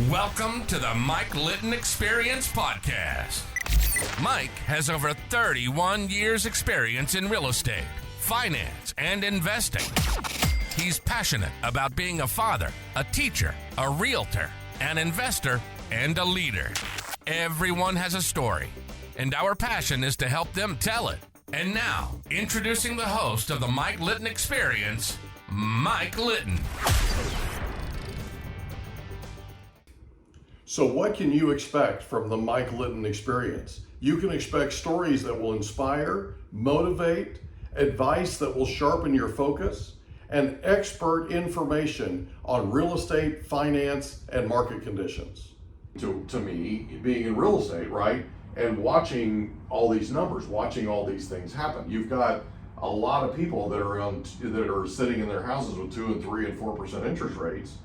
Welcome to the Mike Litton Experience podcast. Mike has over 31 years experience in real estate, finance, and investing. He's passionate about being a father, a teacher, a realtor, an investor, and a leader. Everyone has a story, and our passion is to help them tell it. And now, introducing the host of the Mike Litton Experience, Mike Litton. So what can you expect from the Mike Litton Experience? You can expect stories that will inspire, motivate, advice that will sharpen your focus, and expert information on real estate, finance, and market conditions. To me, being in real estate, right, and watching all these numbers, watching all these things happen, you've got a lot of people that are sitting in their houses with 2 and 3 and 4% interest rates,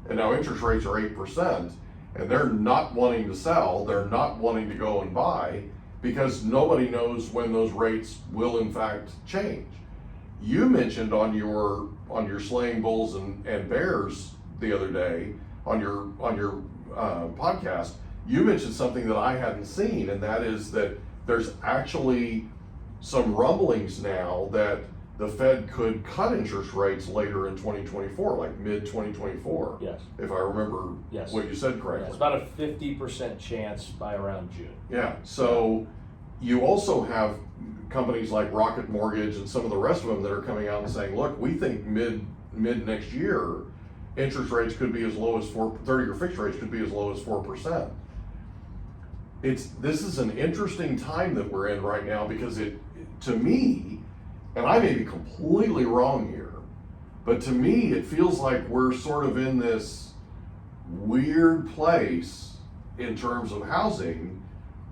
and now interest rates are 8%. And they're not wanting to sell, they're not wanting to go and buy because nobody knows when those rates will in fact change. You mentioned on your slaying bulls and bears the other day on your podcast, you mentioned something that I hadn't seen, and that is that there's actually some rumblings now that the Fed could cut interest rates later in 2024, like mid-2024. Yes. If I remember what you said correctly. Yeah, it's about a 50% chance by around June. Yeah, so you also have companies like Rocket Mortgage and some of the rest of them that are coming out and saying, look, we think mid next year, interest rates could be as low as 30-year fixed rates could be as low as 4%. This is an interesting time that we're in right now because to me, and I may be completely wrong here, but to me, it feels like we're sort of in this weird place in terms of housing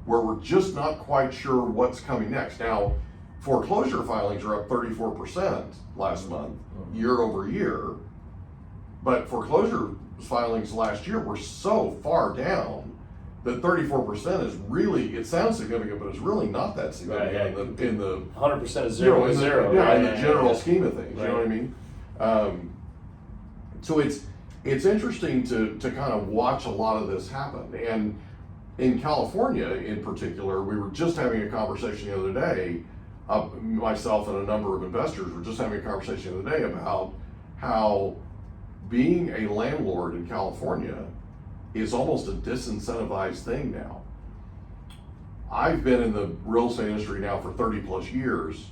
where we're just not quite sure what's coming next. Now, foreclosure filings are up 34% last month, year over year, but foreclosure filings last year were so far down that 34% is really, it sounds significant, but it's really not that significant in the 100% is zero is zero. In the general scheme of things, you know what I mean? So it's interesting to kind of watch a lot of this happen. And in California in particular, we were just having a conversation the other day, myself and a number of investors were just having a conversation the other day about how being a landlord in California is almost a disincentivized thing now. I've been in the real estate industry now for 30 plus years,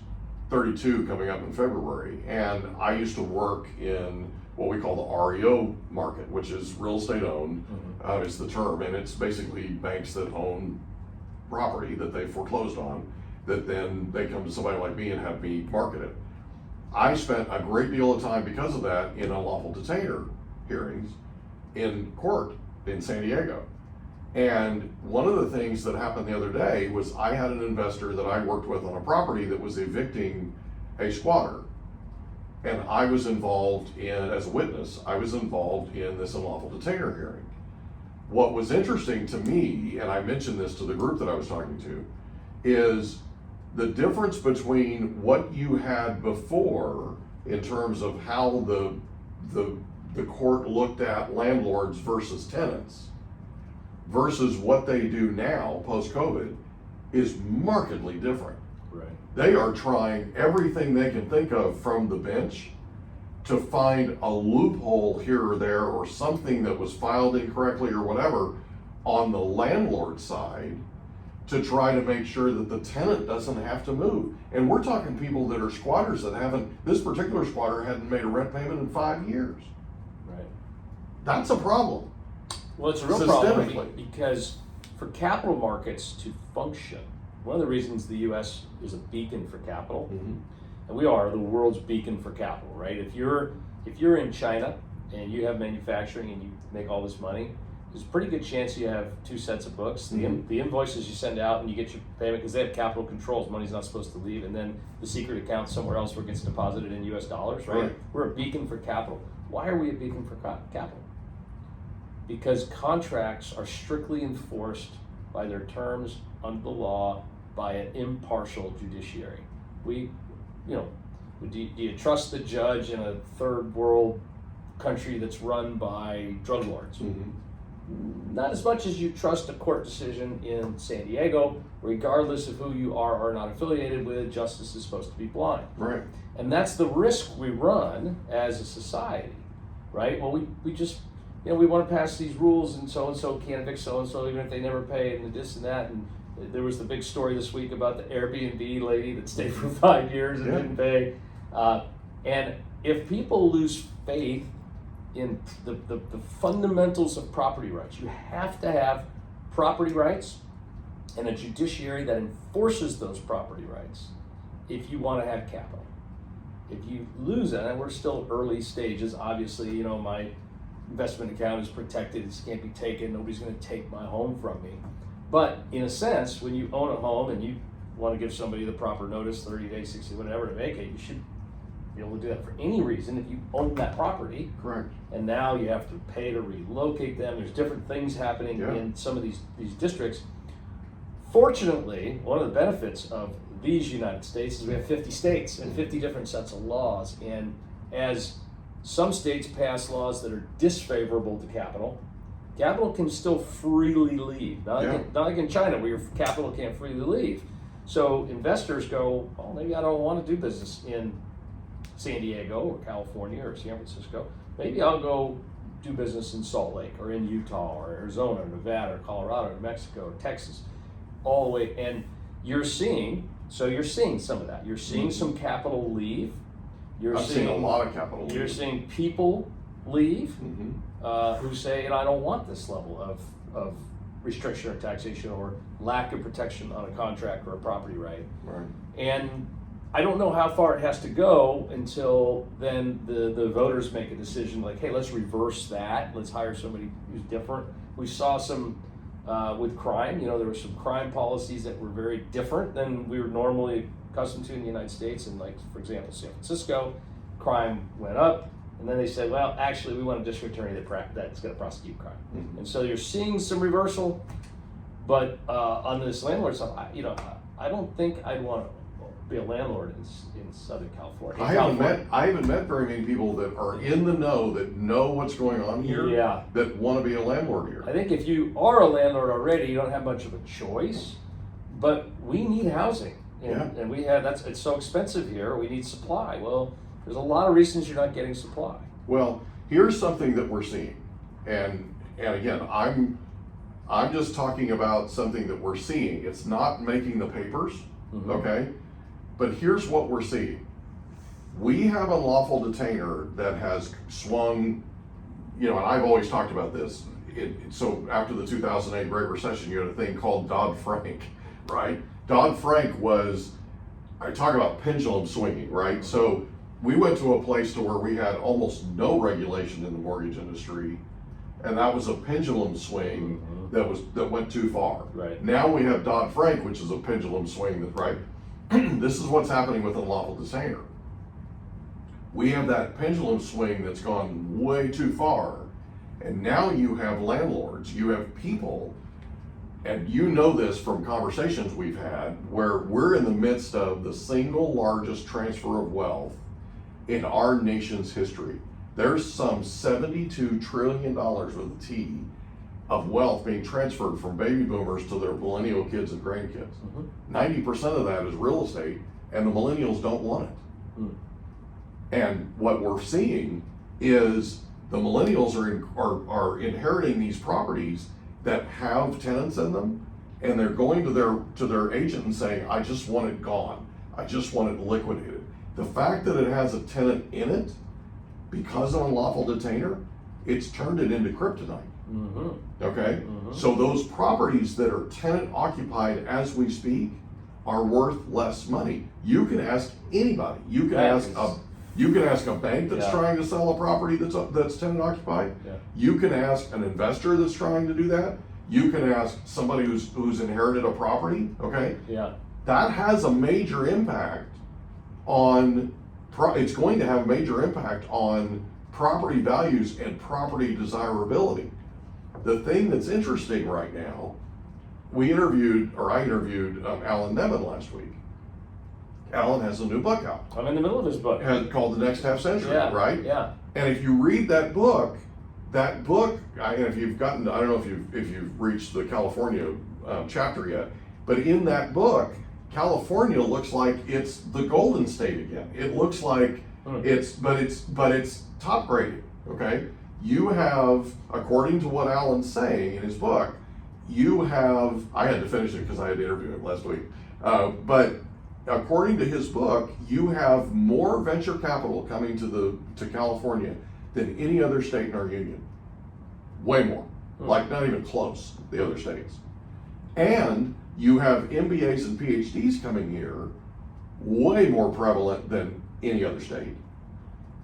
32 coming up in February, and I used to work in what we call the REO market, which is real estate owned, is the term, and it's basically banks that own property that they foreclosed on, that then they come to somebody like me and have me market it. I spent a great deal of time because of that in unlawful detainer hearings in court in San Diego. And one of the things that happened the other day was I had an investor that I worked with on a property that was evicting a squatter. And I was involved as a witness, I was involved in this unlawful detainer hearing. What was interesting to me, and I mentioned this to the group that I was talking to, is the difference between what you had before in terms of how the court looked at landlords versus tenants versus what they do now post-COVID is markedly different. Right. They are trying everything they can think of from the bench to find a loophole here or there or something that was filed incorrectly or whatever on the landlord side to try to make sure that the tenant doesn't have to move. And we're talking people that are squatters that this particular squatter hadn't made a rent payment in 5 years. Right. That's a problem. Well, it's a real problem because for capital markets to function, one of the reasons the U.S. is a beacon for capital, and we are the world's beacon for capital, right? If you're in China and you have manufacturing and you make all this money, there's a pretty good chance you have 2 sets of books. The invoices you send out and you get your payment because they have capital controls. Money's not supposed to leave, and then the secret account somewhere else where it gets deposited in U.S. dollars, right? We're a beacon for capital. Why are we a beacon for capital? Because contracts are strictly enforced by their terms under the law by an impartial judiciary. Do you trust the judge in a third world country that's run by drug lords? not as much as you trust a court decision in San Diego. Regardless of who you are or not affiliated with, justice is supposed to be blind. Right. And that's the risk we run as a society, right? Well, we just, we want to pass these rules, and so can't evict so-and-so even if they never pay, and this and that. And there was the big story this week about the Airbnb lady that stayed for 5 years and didn't pay. And if people lose faith in the fundamentals of property rights, you have to have property rights and a judiciary that enforces those property rights if you want to have capital. If you lose that, and we're still early stages, obviously, my investment account is protected, it can't be taken, nobody's going to take my home from me. But in a sense, when you own a home and you want to give somebody the proper notice, 30 days, 60, whatever, to vacate, you should be able to do that for any reason if you own that property. Correct. And now you have to pay to relocate them. There's different things happening in some of these districts. Fortunately, one of the benefits of these United States is we have 50 states and 50 different sets of laws. And as some states pass laws that are disfavorable to capital can still freely leave. Not like in China where your capital can't freely leave. So investors go, well, maybe I don't want to do business in San Diego or California or San Francisco. Maybe I'll go do business in Salt Lake or in Utah or Arizona or Nevada or Colorado or Mexico or Texas, all the way. And you're seeing some of that. You're seeing some capital leave. I've seen a lot of capital leave. You're seeing people leave who say, I don't want this level of restriction or taxation or lack of protection on a contract or a property right. Right. And I don't know how far it has to go until then the voters make a decision like, hey, let's reverse that. Let's hire somebody who's different. We saw some with crime. There were some crime policies that were very different than we were normally accustomed to in the United States. And like, for example, San Francisco, crime went up. And then they said, well, actually, we want a district attorney that's going to prosecute crime. And so you're seeing some reversal. But on this landlord stuff, I don't think I'd want to be a landlord in Southern California. I haven't met very many people that are in the know, that know what's going on here, that want to be a landlord here. I think if you are a landlord already, you don't have much of a choice, but we need housing. And it's so expensive here, we need supply. Well, there's a lot of reasons you're not getting supply. Well, here's something that we're seeing. And again, I'm just talking about something that we're seeing. It's not making the papers, okay? But here's what we're seeing. We have unlawful detainer that has swung, and I've always talked about this. So after the 2008 Great Recession, you had a thing called Dodd-Frank, right? Dodd-Frank I talk about pendulum swinging, right? So we went to a place to where we had almost no regulation in the mortgage industry, and that was a pendulum swing that went too far. Right. Now we have Dodd-Frank, which is a pendulum swing that's right. This is what's happening with unlawful detainer. We have that pendulum swing that's gone way too far, and now you have landlords, you have people, and you know this from conversations we've had, where we're in the midst of the single largest transfer of wealth in our nation's history. There's some $72 trillion with a T of wealth being transferred from baby boomers to their millennial kids and grandkids. 90% of that is real estate, and the millennials don't want it. And what we're seeing is the millennials are inheriting these properties that have tenants in them, and they're going to their agent and saying, I just want it gone. I just want it liquidated. The fact that it has a tenant in it, because of unlawful detainer, it's turned it into kryptonite. Okay? So those properties that are tenant occupied as we speak are worth less money. You can ask anybody. You can ask a bank that's trying to sell a property that's tenant occupied. You can ask an investor that's trying to do that. You can ask somebody who's inherited a property. Okay? That has a major impact on it's going to have a major impact on property values and property desirability. The thing that's interesting right now, I interviewed Alan Nevin last week. Alan has a new book out. I'm in the middle of his book. Called The Next Half Century, right? Yeah. And if you read that book, that book, if you've gotten, I don't know if you've reached the California chapter yet, but in that book, California looks like it's the Golden State again. It looks like it's top graded. Okay, you have, according to what Alan's saying in his book, you have. I had to finish it because I had to interview him last week, but according to his book, you have more venture capital coming to California than any other state in our union. Way more. Like not even close, the other states. And you have MBAs and PhDs coming here, way more prevalent than any other state.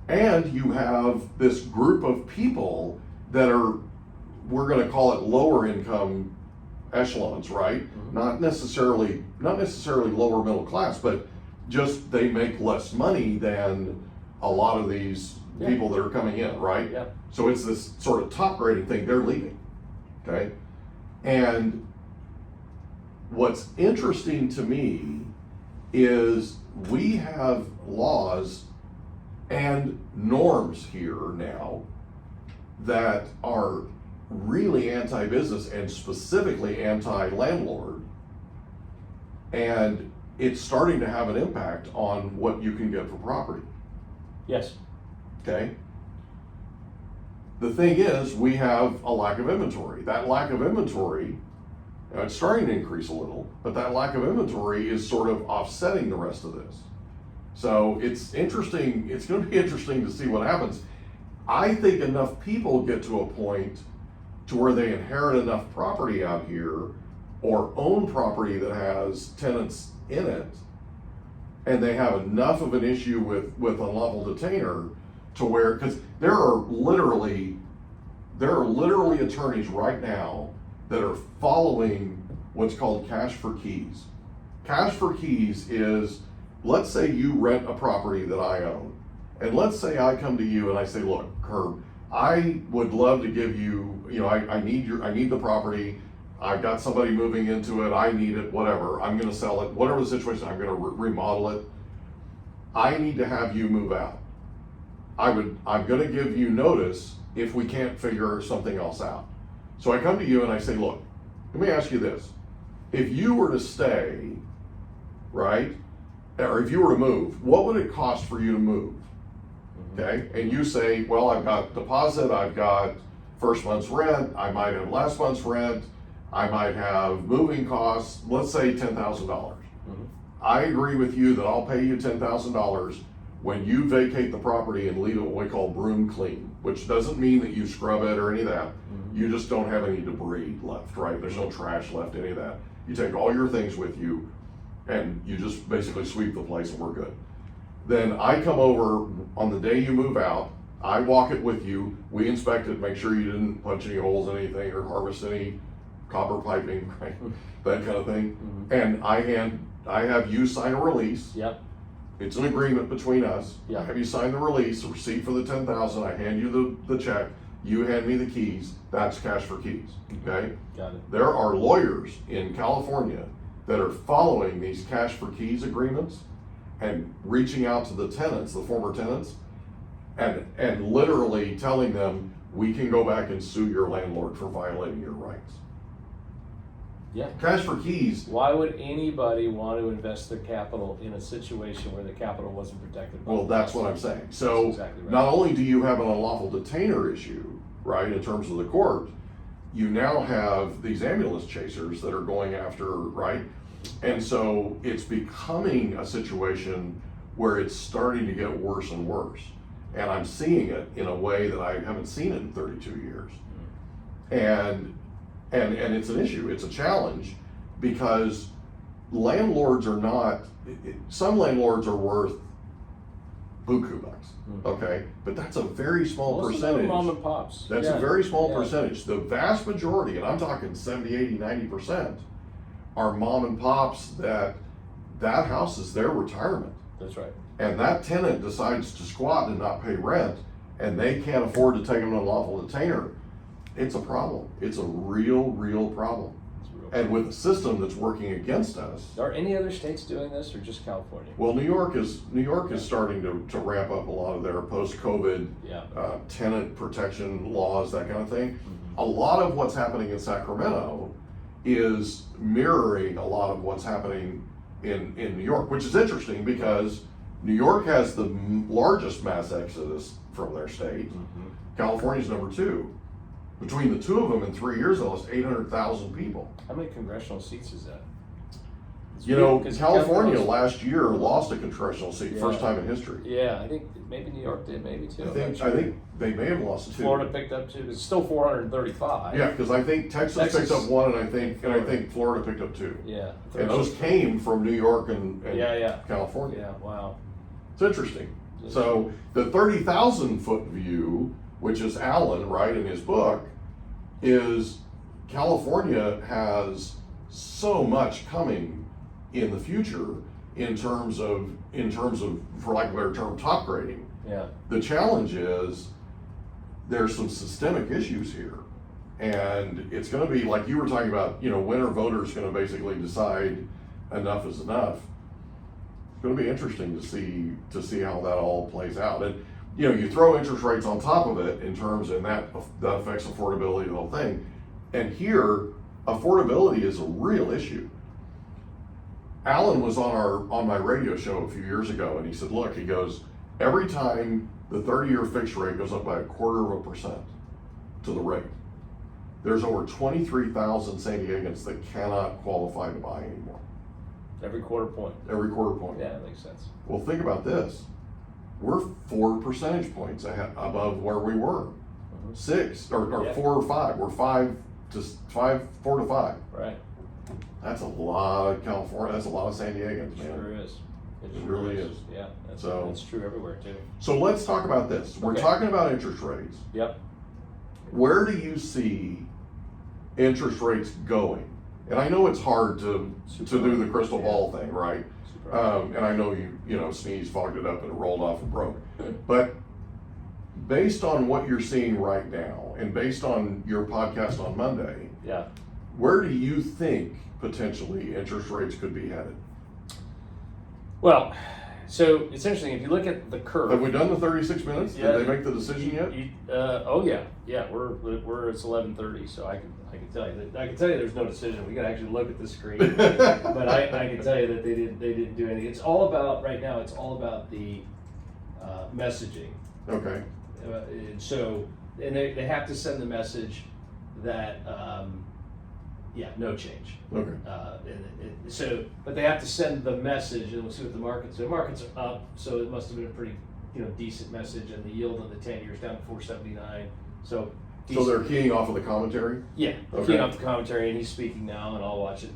And you have this group of people that are, we're going to call it lower income echelons, right? Not necessarily lower middle class, but just they make less money than a lot of these people that are coming in, right? Yeah. So it's this sort of top grading thing. They're leaving, okay? And what's interesting to me is we have laws and norms here now that are really anti-business and specifically anti-landlord, and it's starting to have an impact on what you can get for property. Yes. Okay. The thing is, we have a lack of inventory. That lack of inventory, it's starting to increase a little, but that lack of inventory is sort of offsetting the rest of this. So it's interesting. It's going to be interesting to see what happens. I think enough people get to a point to where they inherit enough property out here or own property that has tenants in it, and they have enough of an issue with unlawful detainer to where, because there are literally attorneys right now that are following what's called cash for keys. Cash for keys is, let's say you rent a property that I own, and let's say I come to you and I say, look, Herb, I would love to give you, I need the property. I've got somebody moving into it. I need it, whatever. I'm going to sell it, whatever the situation. I'm going to remodel it. I need to have you move out. I'm going to give you notice if we can't figure something else out. So I come to you and I say, look, let me ask you this. If you were to stay, right, or if you were to move, what would it cost for you to move? Okay, and you say, well, I've got deposit, I've got first month's rent, I might have last month's rent, I might have moving costs, let's say $10,000. I agree with you that I'll pay you $10,000 when you vacate the property and leave it what we call broom clean, which doesn't mean that you scrub it or any of that. You just don't have any debris left, right? There's no trash left, any of that. You take all your things with you and you just basically sweep the place and we're good. Then I come over on the day you move out, I walk it with you, we inspect it, make sure you didn't punch any holes in anything or harvest any copper piping, right? That kind of thing. And I have you sign a release. Yep. It's an agreement between us. Yeah. I have you sign the release, a receipt for the $10,000, I hand you the check, you hand me the keys, that's cash for keys, okay? Got it. There are lawyers in California that are following these cash for keys agreements and reaching out to the tenants, the former tenants, and literally telling them, we can go back and sue your landlord for violating your rights. Yeah. Cash for keys. Why would anybody want to invest their capital in a situation where the capital wasn't protected? Well, that's what I'm saying. So That's exactly right. not only do you have an unlawful detainer issue, right, in terms of the court, you now have these ambulance chasers that are going after, right? And so it's becoming a situation where it's starting to get worse and worse. And I'm seeing it in a way that I haven't seen it in 32 years. And it's an issue, it's a challenge, because landlords are not, some landlords are worth buku bucks, okay? But that's a very small Most percentage. of them are mom and pops. That's a very small percentage. The vast majority, and I'm talking 70, 80, 90%, are mom and pops that house is their retirement. That's right. And that tenant decides to squat and not pay rent, and they can't afford to take them to an unlawful detainer. It's a problem. It's a real problem. and with a system that's working against us. Are any other states doing this, or just California? Well, New York is starting to ramp up a lot of their post-COVID tenant protection laws, that kind of thing. Mm-hmm. A lot of what's happening in Sacramento is mirroring a lot of what's happening in New York, which is interesting because New York has the largest mass exodus from their state. Mm-hmm. California's number 2. Between the two of them in 3 years, they lost 800,000 people. How many congressional seats is that? California last year lost a congressional seat, first time in history. Yeah, I think maybe New York did, maybe too. I think they may have lost 2. Florida picked up 2. It's still 435. Yeah, because I think Texas picked up 1, and I think Florida picked up 2. Yeah, and those came from New York and California. Yeah, wow. It's interesting. So the 30,000 foot view, which is Allen, right, in his book, is California has so much coming in the future in terms of, for lack of a better term, top grading. Yeah. The challenge is there's some systemic issues here, and it's going to be like you were talking about. When are voters going to basically decide enough is enough? It's going to be interesting to see how that all plays out. And you throw interest rates on top of it in terms, and that affects affordability, the whole thing. And here, affordability is a real issue. Alan was on my radio show a few years ago, and he said, look, he goes, every time the 30-year fixed rate goes up by 1/4% to the rate, there's over 23,000 San Diegans that cannot qualify to buy anymore. Every quarter point. Every quarter point. Yeah, that makes sense. Well, think about this. We're 4 percentage points above where we were. 6 or 4 or 5. We're 4 to 5. Right. That's a lot of California. That's a lot of San Diegans, man. It sure is. It really is. Yeah, that's true everywhere too. So let's talk about this. We're talking about interest rates. Yep. Where do you see interest rates going? And I know it's hard to do the crystal ball thing, right? And I know you sneezed, fogged it up, and it rolled off and broke. But based on what you're seeing right now, and based on your podcast on Monday, where do you think potentially interest rates could be headed? Well, so it's interesting. If you look at the curve, have we done the 36 minutes? Did they make the decision yet? We're it's 11:30, so I can tell you there's no decision. We got to actually look at the screen, but I can tell you that they didn't do anything. It's all about right now. It's all about the messaging. Okay. And they have to send the message that no change. Okay. But they have to send the message, and we'll see what the markets. The markets are up, so it must have been a pretty decent message, and the yield on the 10-year is down to 4.79. So they're keying off of the commentary. Yeah, they're keying off the commentary, and he's speaking now, and I'll watch it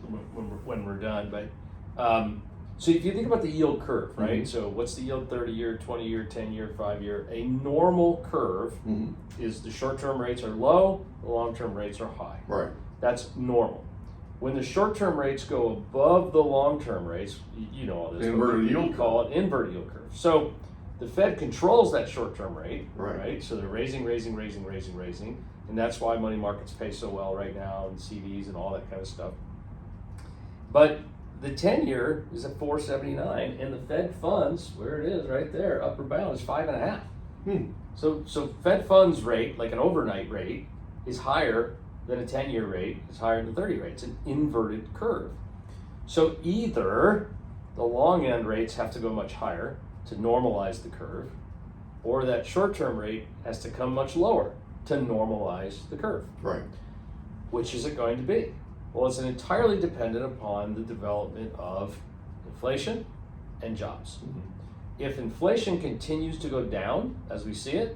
when we're done. But so if you think about the yield curve, right? Mm-hmm. So what's the yield? 30-year, 20-year, 10-year, 5-year. A normal curve is the short-term rates are low, the long-term rates are high. Right. That's normal. When the short-term rates go above the long-term rates, you know all this. Inverted yield. We call it inverted yield curve. So the Fed controls that short-term rate, right? So they're raising, and that's why money markets pay so well right now, and CDs and all that kind of stuff. But the 10-year is at 4.79, and the Fed funds, where it is right there, upper bound is 5.5. So Fed funds rate, like an overnight rate, is higher than a 10-year rate, is higher than the 30 rate. It's an inverted curve. So either the long end rates have to go much higher to normalize the curve, or that short-term rate has to come much lower to normalize the curve. Right. Which is it going to be? Well, it's entirely dependent upon the development of inflation and jobs. Mm-hmm. If inflation continues to go down as we see it,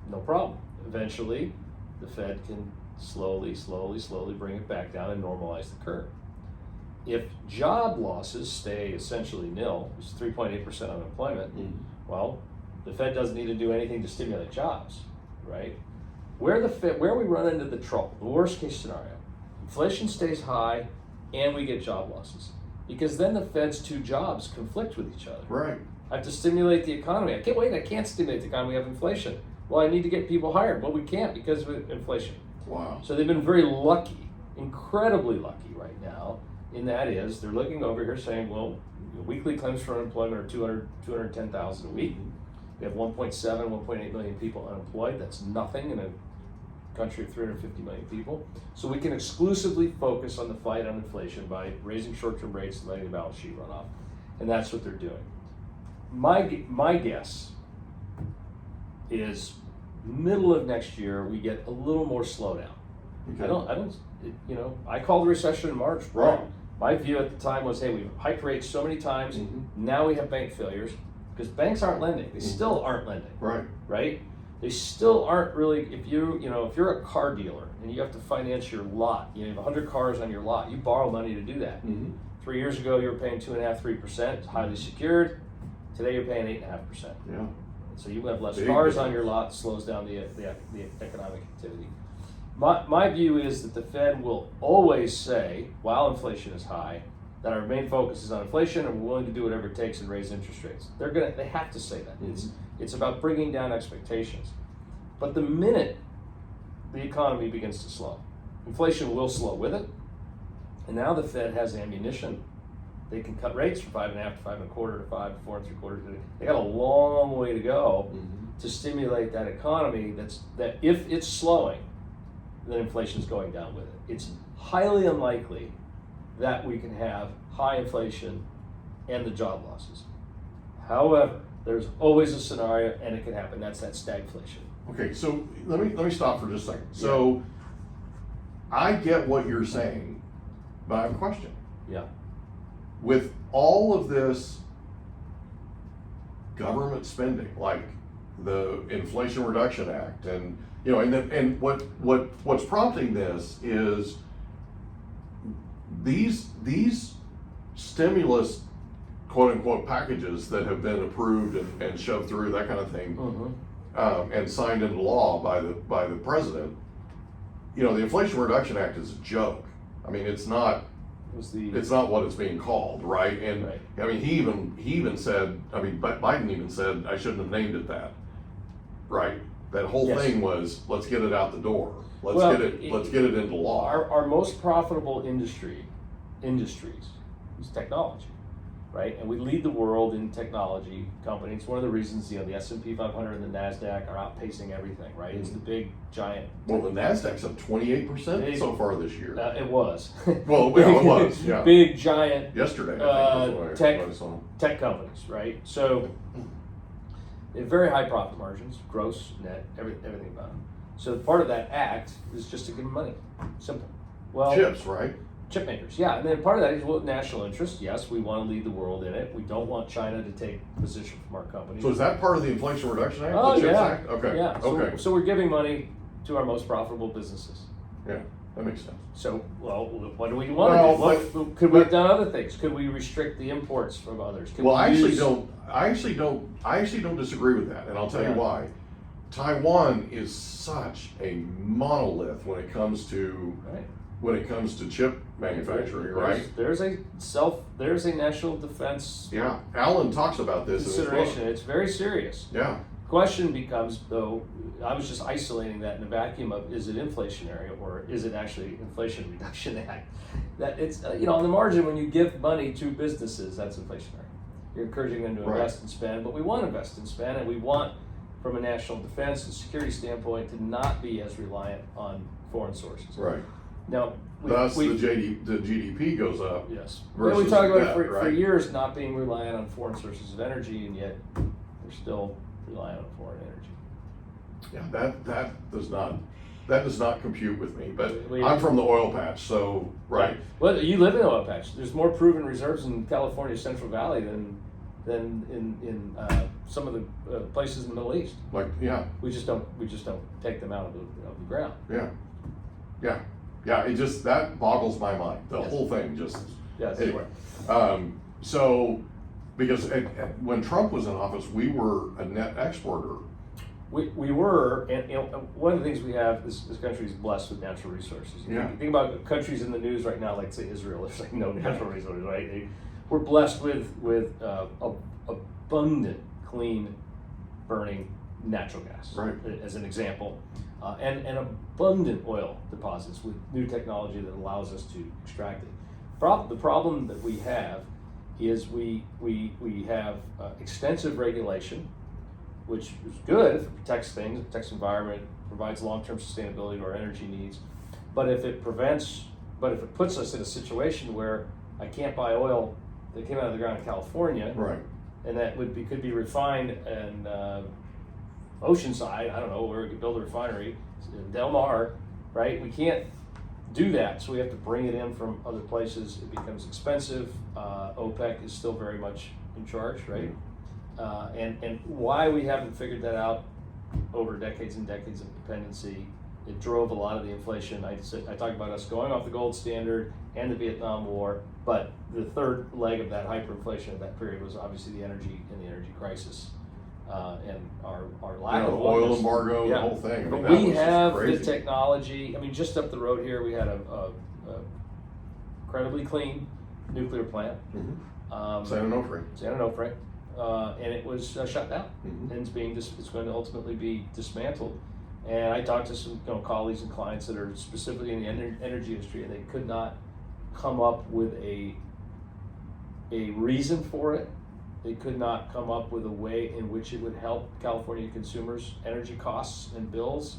no problem. Eventually, the Fed can slowly bring it back down and normalize the curve. If job losses stay essentially nil, which is 3.8% unemployment, well, the Fed doesn't need to do anything to stimulate jobs, right? Where we run into the trouble, the worst case scenario, inflation stays high and we get job losses, because then the Fed's two jobs conflict with each other. Right. I have to stimulate the economy. I can't stimulate the economy. We have inflation. Well, I need to get people hired. Well, we can't because of inflation. Wow. So they've been very lucky incredibly lucky right now, and that is they're looking over here saying, well, weekly claims for unemployment are 210,000 a week. We have 1.8 million people unemployed. That's nothing in a country of 350 million people. So we can exclusively focus on the fight on inflation by raising short-term rates and letting the balance sheet run off. And that's what they're doing. My guess is middle of next year, we get a little more slowdown. Okay. I called the recession in March wrong. Right. My view at the time was, hey, we've hiked rates so many times, now we have bank failures, because banks aren't lending. They still aren't lending. Right? They still aren't really, if you're a car dealer and you have to finance your lot, you have 100 cars on your lot, you borrow money to do that. 3 years ago, you were paying 2.5%, 3%, highly secured. Today, you're paying 8.5%. Yeah. So you have less cars on your lot, slows down the economic activity. My view is that the Fed will always say, while inflation is high, that our main focus is on inflation and we're willing to do whatever it takes and raise interest rates. They have to say that. It's about bringing down expectations. But the minute the economy begins to slow, inflation will slow with it. And now the Fed has ammunition. They can cut rates from 5.5 to 5.25 to 5 to 4.75. They got a long way to go to stimulate that economy. That if it's slowing, then inflation's going down with it. It's highly unlikely that we can have high inflation and the job losses. However, there's always a scenario, and it can happen. That's that stagflation. Okay, so let me stop for just a second. So I get what you're saying, but I have a question. Yeah. With all of this government spending, like the Inflation Reduction Act, and what's prompting this is these stimulus quote unquote packages that have been approved and shoved through, that kind of thing, and signed into law by the president. The Inflation Reduction Act is a joke. I mean, it's not what it's being called, right? And right. I mean, he even said, Biden even said, I shouldn't have named it that, right? That whole thing was, let's get it out the door. Let's get it into law. Our most profitable industries is technology, right? And we lead the world in technology companies. It's one of the reasons the S&P 500 and the NASDAQ are outpacing everything, right? It's the big giant. Well, the NASDAQ's up 28% so far this year. It was. Well, it was, yeah. Big giant. Yesterday, I think tech companies, right? So they have very high profit margins, gross, net, everything about them. So part of that act is just to give them money. Simple. Well, chips, right? Chip makers, yeah. And then part of that is national interest. Yes, we want to lead the world in it. We don't want China to take position from our companies. So is that part of the Inflation Reduction Act? Oh, the CHIPS yeah. Act? Okay. Yeah. So we're giving money to our most profitable businesses. Yeah, that makes sense. So, what do we want to do? Could we have done other things? Could we restrict the imports from others? I actually don't disagree with that, and I'll tell you why. Taiwan is such a monolith when it comes to chip manufacturing, right? There's a national defense. Yeah, Alan talks about this consideration. It's very serious. Yeah. Question becomes, though, I was just isolating that in a vacuum of, is it inflationary or is it actually Inflation Reduction Act? That it's on the margin, when you give money to businesses, that's inflationary. You're encouraging them to invest and spend, but we want to invest and spend, and we want, from a national defense and security standpoint, to not be as reliant on foreign sources. Right. Now, the GDP goes up. Yes. Versus we talked about it for years, not being reliant on foreign sources of energy, and yet we're still reliant on foreign energy. Yeah, that does not compute with me. But I'm from the oil patch, so right. Well, you live in the oil patch. There's more proven reserves in California's Central Valley than in some of the places in the Middle East. We just don't take them out of the ground. Yeah. It just, that boggles my mind. The whole thing just. Yes. Anyway, so because when Trump was in office, we were a net exporter. We were, and one of the things we have, this country is blessed with natural resources. Yeah. You think about countries in the news right now, like say Israel, there's like no natural resources, right? We're blessed with abundant, clean, burning natural gas, right? As an example. and abundant oil deposits with new technology that allows us to extract it. The problem that we have is we have extensive regulation, which is good if it protects things, it protects the environment, provides long-term sustainability to our energy needs. But if it puts us in a situation where I can't buy oil that came out of the ground in California, right, and that could be refined in Oceanside, I don't know, where we could build a refinery, in Del Mar, right? We can't do that, so we have to bring it in from other places. It becomes expensive. OPEC is still very much in charge, right? And why we haven't figured that out over decades and decades of dependency, it drove a lot of the inflation. I talked about us going off the gold standard and the Vietnam War, but the third leg of that hyperinflation of that period was obviously the energy crisis. And our lack of oil embargo, the whole thing. But we have the technology. I mean, just up the road here, we had a incredibly clean nuclear plant. San Onofre. And it was shut down, and it's going to ultimately be dismantled. And I talked to some colleagues and clients that are specifically in the energy industry, and they could not come up with a reason for it. They could not come up with a way in which it would help California consumers' energy costs and bills.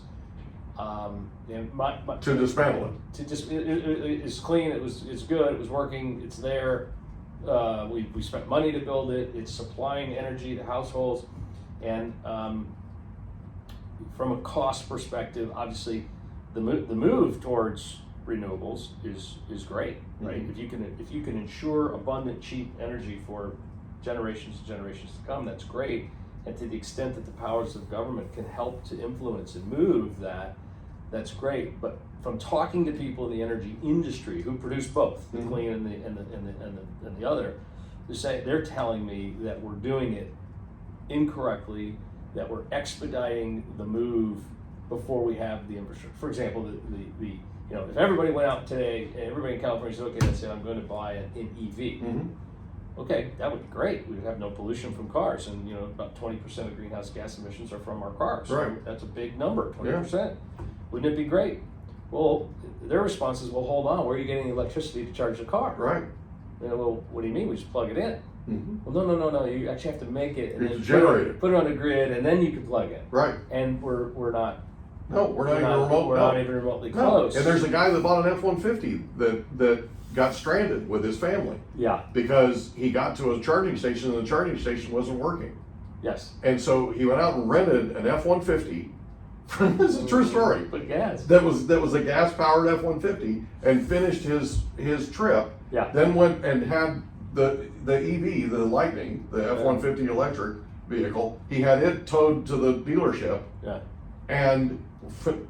To dismantle it. It's clean. It's good. It was working. It's there. We spent money to build it. It's supplying energy to households, and from a cost perspective, obviously, the move towards renewables is great, right? If you can ensure abundant, cheap energy for generations and generations to come, that's great. And to the extent that the powers of government can help to influence and move that, that's great. But from talking to people in the energy industry who produce both, the clean and the other, they're telling me that we're doing it incorrectly, that we're expediting the move before we have the infrastructure. For example, if everybody went out today, and everybody in California said, okay, let's say I'm going to buy an EV. Okay, that would be great. We would have no pollution from cars, and about 20% of greenhouse gas emissions are from our cars. Right. So that's a big number, 20%. Yeah. Wouldn't it be great? Well, their response is, well, hold on, where are you getting the electricity to charge the car? Right. Well, what do you mean? We just plug it in. Well, no. You actually have to make it and then put it on the grid, and then you can plug it. Right. And we're not. No, we're not even remotely close. And there's a guy that bought an F-150 that got stranded with his family. Yeah. Because he got to a charging station and the charging station wasn't working. Yes. And so he went out and rented an F-150. This is a true story. But gas. That was a gas-powered F-150 and finished his trip. Yeah. Then went and had the EV, the Lightning, the F-150 electric vehicle. He had it towed to the dealership. Yeah. And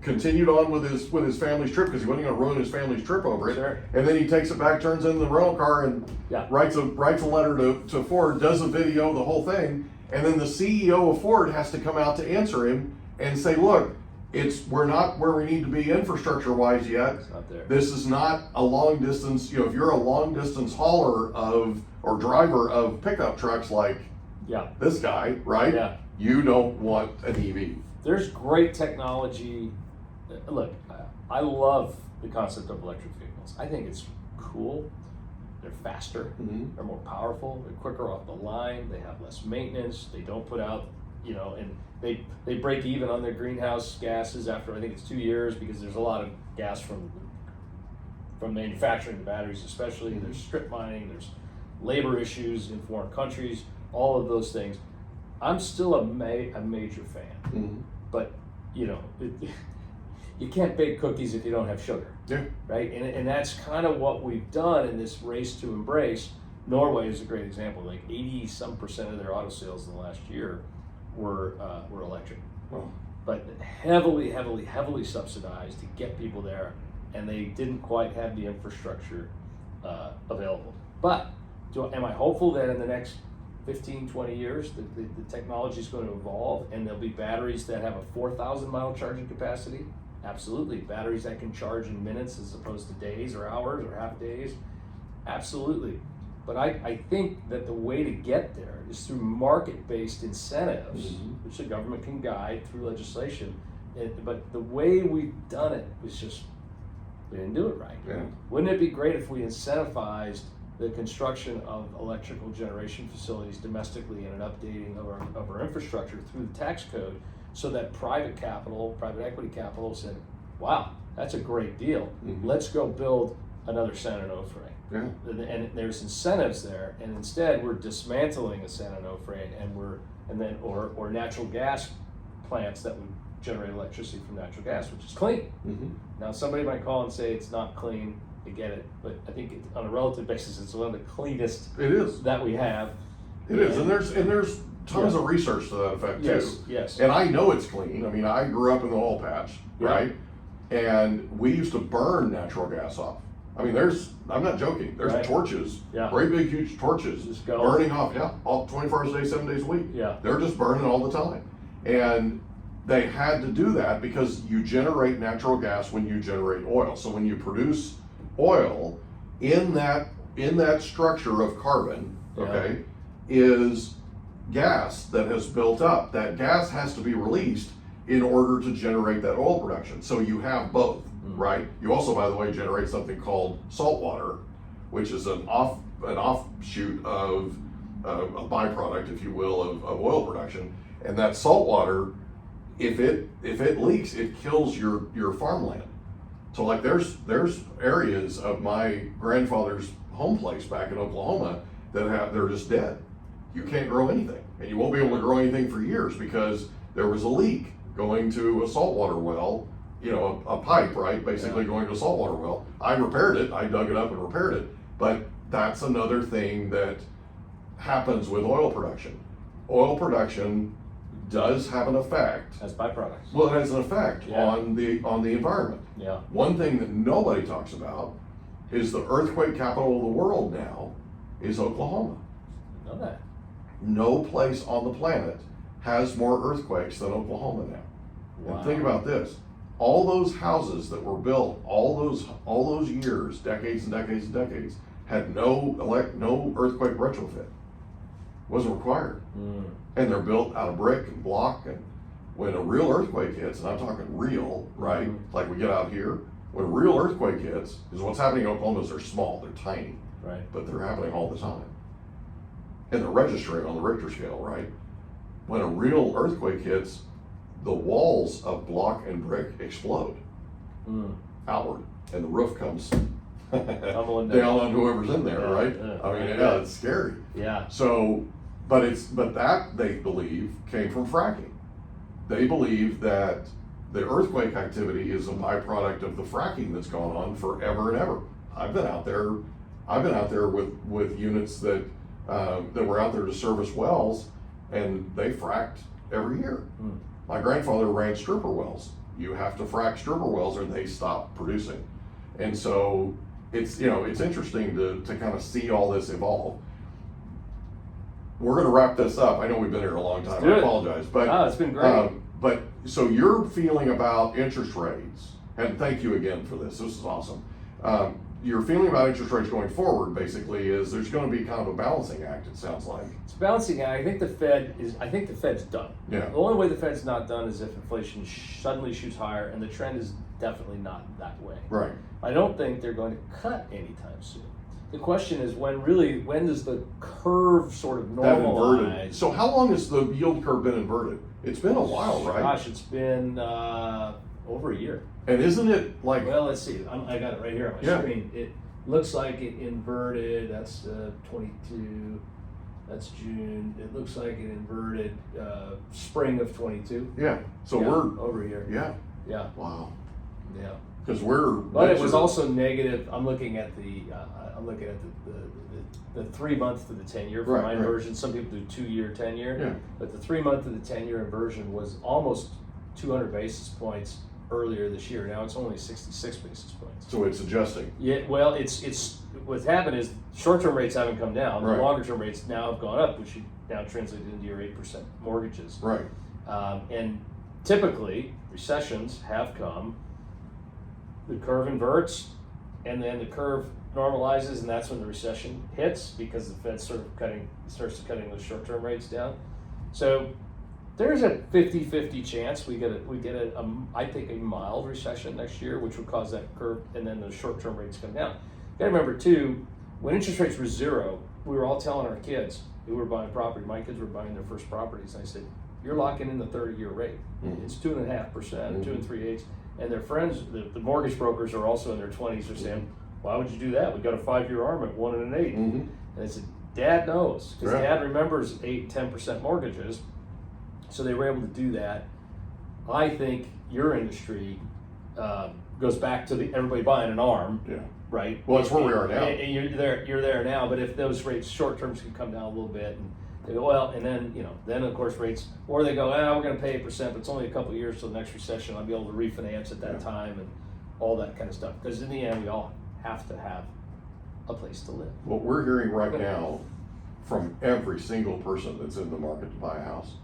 continued on with his family's trip because he wasn't going to ruin his family's trip over it. Sure. And then he takes it back, turns in the rental car, and writes a letter to Ford, does a video, the whole thing, and then the CEO of Ford has to come out to answer him and say, look, we're not where we need to be infrastructure wise yet. It's not there. This is not a long distance. If you're a long distance hauler or driver of pickup trucks like this guy, right? Yeah. You don't want an EV. There's great technology. Look, I love the concept of electric vehicles. I think it's cool. They're faster. They're more powerful. They're quicker off the line. They have less maintenance. They don't put out, and they break even on their greenhouse gases after I think it's 2 years because there's a lot of gas from manufacturing the batteries, especially. There's strip mining. There's labor issues in foreign countries. All of those things. I'm still a major fan, but you can't bake cookies if you don't have sugar, right? And that's kind of what we've done in this race to embrace. Norway is a great example. Like 80% of their auto sales in the last year were electric, but heavily subsidized to get people there, and they didn't quite have the infrastructure available. But am I hopeful that in the next 15, 20 years, the technology is going to evolve and there'll be batteries that have a 4,000 mile charging capacity? Absolutely. Batteries that can charge in minutes as opposed to days or hours or half days? Absolutely. But I think that the way to get there is through market-based incentives, which the government can guide through legislation, but the way we've done it was just, we didn't do it right. Yeah. Wouldn't it be great if we incentivized the construction of electrical generation facilities domestically and an updating of our infrastructure through the tax code, so that private equity capital said, wow, that's a great deal. Mm-hmm. Let's go build another San Onofre. Yeah. And there's incentives there, and instead we're dismantling a San Onofre or natural gas plants that would generate electricity from natural gas, which is clean. Mm-hmm. Now somebody might call and say it's not clean. I get it, but I think on a relative basis, it's one of the cleanest It is. that we have. It is, and there's tons of research to that effect too. Yes. And I know it's clean. I mean, I grew up in the oil patch, right? And we used to burn natural gas off. I mean, I'm not joking. There's torches, great big huge torches, Just go. burning off, all 24 hours a day, 7 days a week. Yeah. They're just burning all the time. And they had to do that because you generate natural gas when you generate oil. So when you produce oil, in that structure of carbon, okay, is gas that has built up. That gas has to be released in order to generate that oil production. So you have both, right? You also, by the way, generate something called salt water, which is an offshoot of a byproduct, if you will, of oil production. And that salt water, if it leaks, it kills your farmland. So like there's areas of my grandfather's home place back in Oklahoma they're just dead. You can't grow anything, and you won't be able to grow anything for years because there was a leak going to a saltwater well, a pipe, right? Basically going to a saltwater well. I repaired it, I dug it up and repaired it, but that's another thing that happens with oil production. Oil production does have an effect. As byproducts. Well, it has an effect on the environment. Yeah. One thing that nobody talks about is the earthquake capital of the world now is Oklahoma. I know that. No place on the planet has more earthquakes than Oklahoma now. Wow. And think about this. All those houses that were built, all those years, decades and decades and decades, had no earthquake retrofit. Wasn't required. And they're built out of brick and block, and when a real earthquake hits, and I'm talking real, right? Like we get out here, when a real earthquake hits, because what's happening in Oklahoma is they're small, they're tiny, right? But they're happening all the time. And they're registering on the Richter scale, right? When a real earthquake hits, the walls of block and brick explode outward, and the roof comes down on whoever's in there, right? I mean, it's scary. Yeah. So, but that they believe came from fracking. They believe that the earthquake activity is a byproduct of the fracking that's gone on forever and ever. I've been out there with units that were out there to service wells, and they fracked every year. My grandfather ran stripper wells. You have to frack stripper wells or they stop producing. And so it's interesting to kind of see all this evolve. We're going to wrap this up. I know we've been here a long time. I apologize, but it's been great. But so your feeling about interest rates, and thank you again for this. This is awesome. Your feeling about interest rates going forward basically is there's going to be kind of a balancing act. It sounds like it's a balancing act. I think the Fed's done. Yeah. The only way the Fed's not done is if inflation suddenly shoots higher, and the trend is definitely not that way. Right. I don't think they're going to cut anytime soon. The question is when does the curve sort of normalize? So how long has the yield curve been inverted? It's been a while, right? Gosh, it's been over a year. And isn't it like? Well, let's see. I got it right here on my screen. It looks like it inverted. That's 22. That's June. It looks like it inverted spring of 22. Yeah. So we're over a year. Yeah. Yeah. Wow. Yeah. Because But it was also negative. I'm looking at the 3 month to the 10-year for my inversion. Some people do 2-year, 10-year. Yeah. But the 3 month to the 10-year inversion was almost 200 basis points earlier this year. Now it's only 66 basis points. So it's adjusting. Yeah. Well, it's what's happened is short-term rates haven't come down. Right. The longer-term rates now have gone up, which now translated into your 8% mortgages. Right. And typically recessions have come. The curve inverts, and then the curve normalizes, and that's when the recession hits because the Fed starts cutting those short-term rates down. So There's a 50-50 chance we get I think a mild recession next year, which would cause that curve, and then the short-term rates come down. You got to remember too, when interest rates were zero, we were all telling our kids who were buying property. My kids were buying their first properties, and I said, "You're locking in the 30-year rate. It's 2.5%, 2 3/8." And their friends, the mortgage brokers, are also in their 20s. Are saying, "Why would you do that? We got a 5-year ARM at 1 1/8." And I said, "Dad knows, because Dad remembers 8-10% mortgages." So they were able to do that. I think your industry goes back to everybody buying an ARM, right? Well, that's where we are now. And you're there now. But if those rates, short terms, can come down a little bit, and they go, well, and then then of course rates, or they go, we're going to pay 8%, but it's only a couple of years till the next recession. I'll be able to refinance at that time and all that kind of stuff. Because in the end, we all have to have a place to live. What we're hearing right now from every single person that's in the market to buy a house,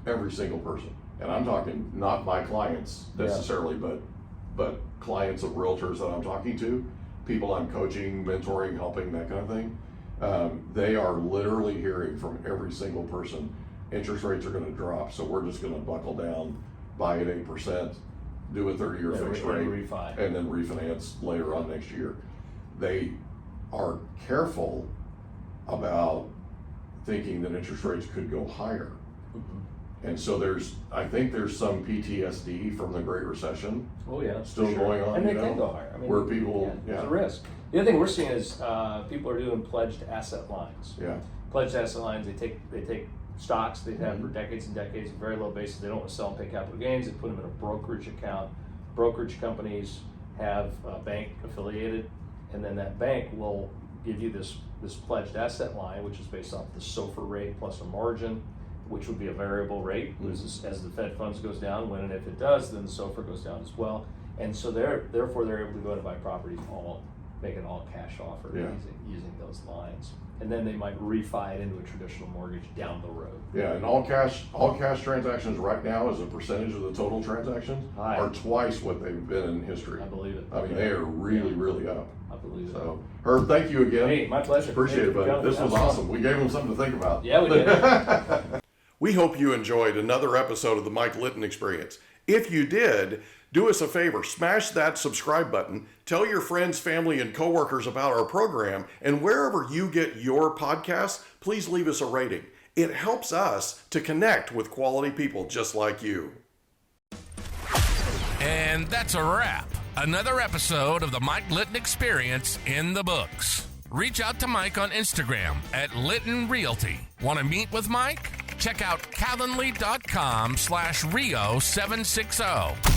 every single person, and I'm talking not my clients necessarily, but clients of realtors that I'm talking to, people I'm coaching, mentoring, helping, that kind of thing. They are literally hearing from every single person, interest rates are going to drop, so we're just going to buckle down, buy at 8%, do a 30-year fixed rate, and then refinance later on next year. They are careful about thinking that interest rates could go higher. And so I think there's some PTSD from the Great Recession. Still going on. And they can go higher. I mean, where people, there's a risk. The other thing we're seeing is people are doing pledged asset lines. Pledged asset lines, they take stocks they've had for decades and decades at very low basis. They don't want to sell and pay capital gains. They put them in a brokerage account. Brokerage companies have a bank affiliated, and then that bank will give you this pledged asset line, which is based off the SOFR rate plus a margin, which would be a variable rate. As the Fed funds goes down, when and if it does, then the SOFR goes down as well. And so therefore they're able to go out and buy properties, make an all cash offer using those lines. And then they might refi it into a traditional mortgage down the road. And all cash transactions right now, as a percentage of the total transactions, are twice what they've been in history. I believe it. I mean, they are really up. I believe it. So, Herb, thank you again. Hey, my pleasure. Appreciate it, buddy. This was awesome. We gave them something to think about. Yeah, we did. We hope you enjoyed another episode of the Mike Litton Experience. If you did, do us a favor, smash that subscribe button, tell your friends, family, and coworkers about our program, and wherever you get your podcasts, please leave us a rating. It helps us to connect with quality people just like you. And that's a wrap. Another episode of the Mike Litton Experience in the books. Reach out to Mike on Instagram at Litton Realty. Want to meet with Mike? Check out calendly.com/Rio760.